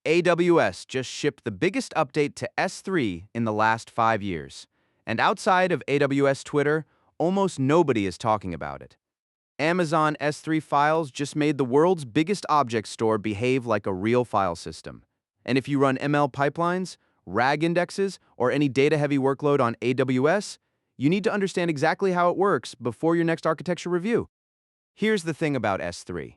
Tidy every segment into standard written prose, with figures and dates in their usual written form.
AWS just shipped the biggest update to S3 in the last 5 years. And outside of AWS Twitter, almost nobody is talking about it. Amazon S3 files just made the world's biggest object store behave like a real file system. And if you run ML pipelines, RAG indexes, or any data-heavy workload on AWS, you need to understand exactly how it works before your next architecture review. Here's the thing about S3.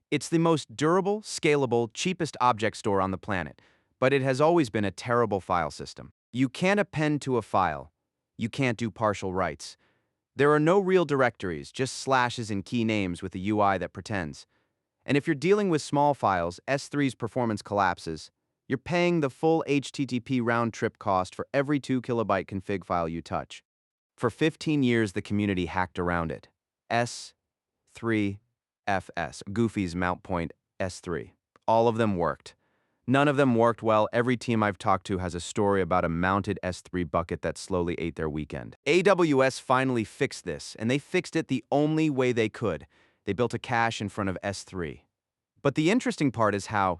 It's the most durable, scalable, cheapest object store on the planet, but it has always been a terrible file system. You can't append to a file. You can't do partial writes. There are no real directories, just slashes and key names with a UI that pretends. And if you're dealing with small files, S3's performance collapses. You're paying the full HTTP round-trip cost for every 2 kilobyte config file you touch. For 15 years, the community hacked around it. S3FS, Goofy's mount point S3. All of them worked. None of them worked well. Every team I've talked to has a story about a mounted S3 bucket that slowly ate their weekend. AWS finally fixed this, and they fixed it the only way they could. They built a cache in front of S3. But the interesting part is how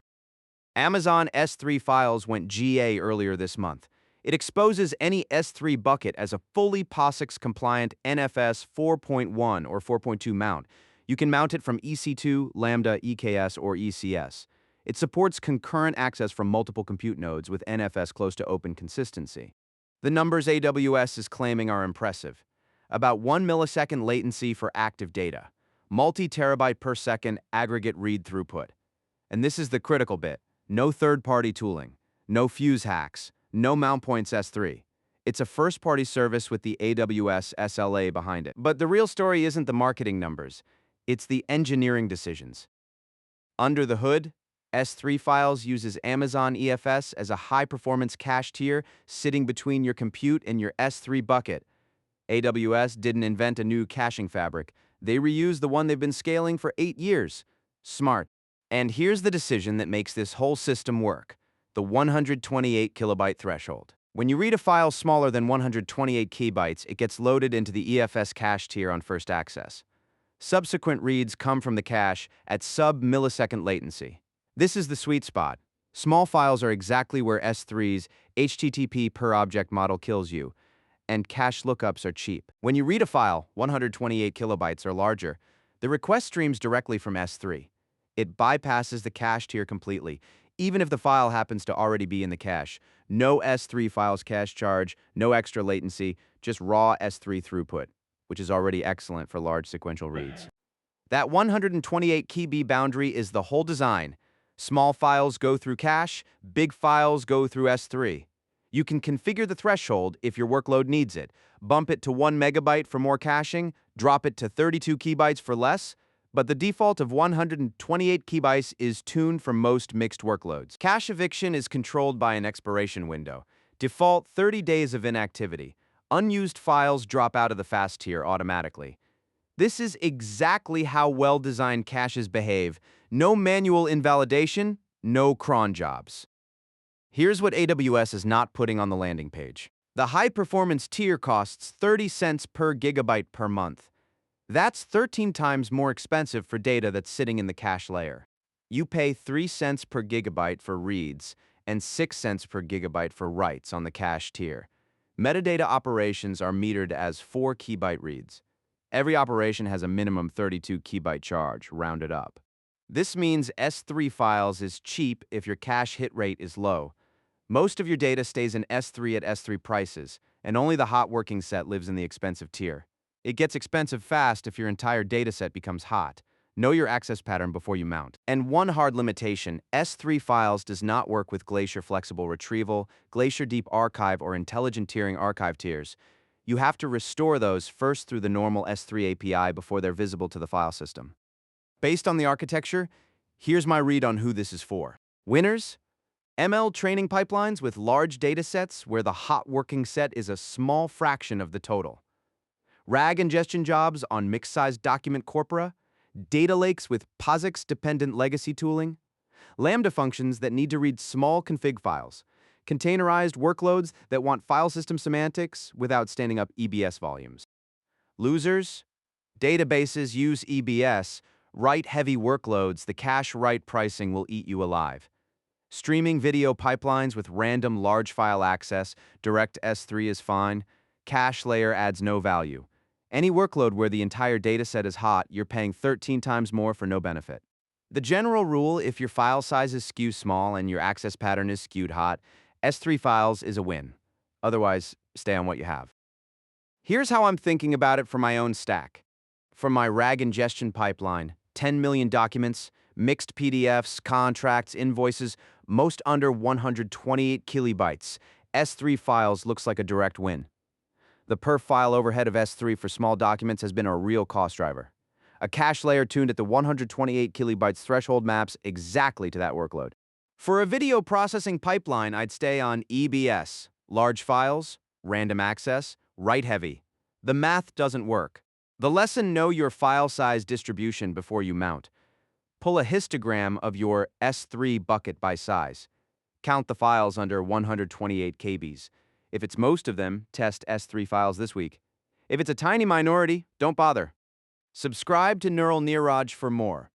Amazon S3 files went GA earlier this month. It exposes any S3 bucket as a fully POSIX-compliant NFS 4.1 or 4.2 mount. You can mount it from EC2, Lambda, EKS, or ECS. It supports concurrent access from multiple compute nodes with NFS close to open consistency. The numbers AWS is claiming are impressive. About 1 millisecond latency for active data, multi-terabyte per second aggregate read throughput. And this is the critical bit. No third-party tooling, no fuse hacks, no mount points S3. It's a first-party service with the AWS SLA behind it. But the real story isn't the marketing numbers. It's the engineering decisions. Under the hood, S3 Files uses Amazon EFS as a high-performance cache tier sitting between your compute and your S3 bucket. AWS didn't invent a new caching fabric. They reused the one they've been scaling for 8 years. Smart. And here's the decision that makes this whole system work: the 128 kilobyte threshold. When you read a file smaller than 128 kilobytes, it gets loaded into the EFS cache tier on first access. Subsequent reads come from the cache at sub-millisecond latency. This is the sweet spot. Small files are exactly where S3's HTTP per object model kills you, and cache lookups are cheap. When you read a file, 128 kilobytes or larger, the request streams directly from S3. It bypasses the cache tier completely, even if the file happens to already be in the cache. No S3 files cache charge, no extra latency, just raw S3 throughput, which is already excellent for large sequential reads. That 128 KB boundary is the whole design. Small files go through cache, big files go through S3. You can configure the threshold if your workload needs it. Bump it to 1 megabyte for more caching, drop it to 32 kilobytes for less, but the default of 128 kilobytes is tuned for most mixed workloads. Cache eviction is controlled by an expiration window. Default 30 days of inactivity. Unused files drop out of the fast tier automatically. This is exactly how well-designed caches behave. No manual invalidation, no cron jobs. Here's what AWS is not putting on the landing page. The high-performance tier costs 30 cents per gigabyte per month. That's 13 times more expensive for data that's sitting in the cache layer. You pay 3 cents per gigabyte for reads and 6 cents per gigabyte for writes on the cache tier. Metadata operations are metered as 4 kilobyte reads. Every operation has a minimum 32 kilobyte charge, rounded up. This means S3 files is cheap if your cache hit rate is low. Most of your data stays in S3 at S3 prices, and only the hot working set lives in the expensive tier. It gets expensive fast if your entire dataset becomes hot. Know your access pattern before you mount. And one hard limitation, S3 files does not work with Glacier Flexible Retrieval, Glacier Deep Archive, or Intelligent Tiering Archive tiers. You have to restore those first through the normal S3 API before they're visible to the file system. Based on the architecture, here's my read on who this is for. Winners? ML training pipelines with large datasets where the hot working set is a small fraction of the total. RAG ingestion jobs on mixed-sized document corpora, data lakes with POSIX-dependent legacy tooling, Lambda functions that need to read small config files, containerized workloads that want file system semantics without standing up EBS volumes. Losers? Databases use EBS, write-heavy workloads, the cache write pricing will eat you alive. Streaming video pipelines with random large file access, direct S3 is fine. Cache layer adds no value. Any workload where the entire dataset is hot, you're paying 13 times more for no benefit. The general rule, if your file size is skew small and your access pattern is skewed hot, S3 files is a win. Otherwise, stay on what you have. Here's how I'm thinking about it for my own stack. For my RAG ingestion pipeline, 10 million documents, mixed PDFs, contracts, invoices, most under 128 kilobytes. S3 files looks like a direct win. The per file overhead of S3 for small documents has been a real cost driver. A cache layer tuned at the 128 kilobytes threshold maps exactly to that workload. For a video processing pipeline, I'd stay on EBS, large files, random access, write heavy. The math doesn't work. The lesson: know your file size distribution before you mount. Pull a histogram of your S3 bucket by size. Count the files under 128 kbs. If it's most of them, test S3 files this week. If it's a tiny minority, don't bother. Subscribe to Neeraj for more.